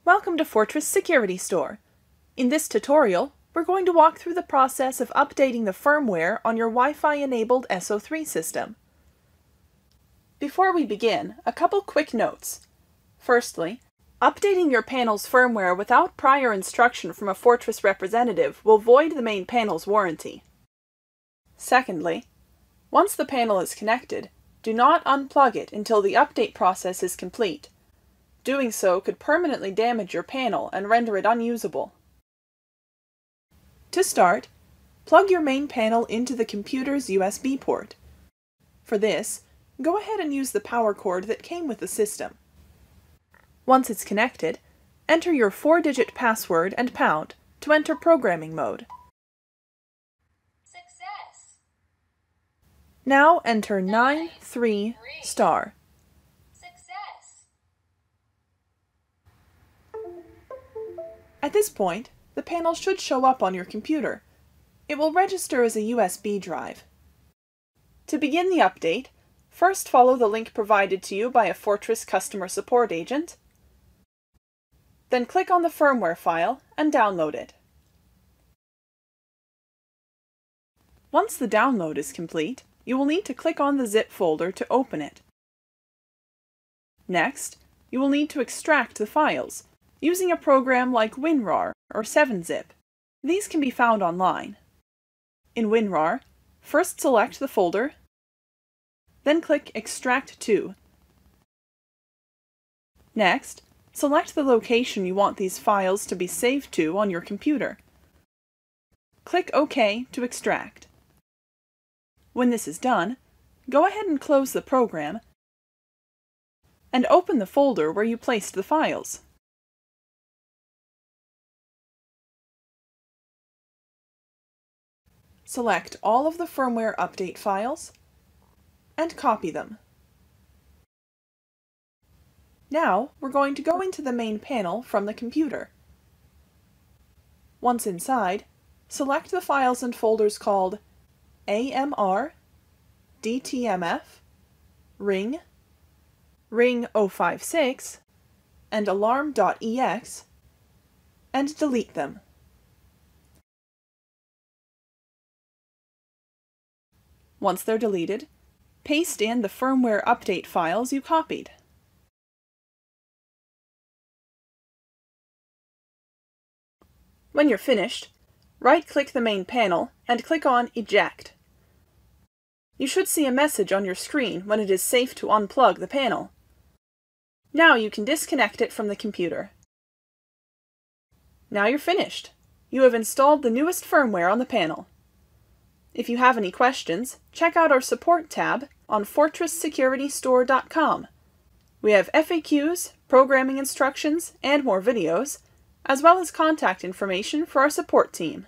Welcome to Fortress Security Store. In this tutorial, we're going to walk through the process of updating the firmware on your Wi-Fi enabled S03 system. Before we begin, a couple quick notes. Firstly, updating your panel's firmware without prior instruction from a Fortress representative will void the main panel's warranty. Secondly, once the panel is connected, do not unplug it until the update process is complete. Doing so could permanently damage your panel and render it unusable. To start, plug your main panel into the computer's USB port. For this, go ahead and use the power cord that came with the system. Once it's connected, enter your 4-digit password and pound to enter programming mode. Success. Now enter 93**. At this point, the panel should show up on your computer. It will register as a USB drive. To begin the update, first follow the link provided to you by a Fortress customer support agent. Then click on the firmware file and download it. Once the download is complete, you will need to click on the zip folder to open it. Next, you will need to extract the files, using a program like WinRAR or 7-zip. These can be found online. In WinRAR, first select the folder, then click Extract to. Next, select the location you want these files to be saved to on your computer. Click OK to extract. When this is done, go ahead and close the program and open the folder where you placed the files. Select all of the firmware update files and copy them. Now we're going to go into the main panel from the computer. Once inside, select the files and folders called AMR, DTMF, Ring, Ring 056, and Alarm.ex, and delete them. Once they're deleted, paste in the firmware update files you copied. When you're finished, right-click the main panel and click on Eject. You should see a message on your screen when it is safe to unplug the panel. Now you can disconnect it from the computer. Now you're finished. You have installed the newest firmware on the panel. If you have any questions, check out our support tab on fortresssecurity.store.com. We have FAQs, programming instructions, and more videos, as well as contact information for our support team.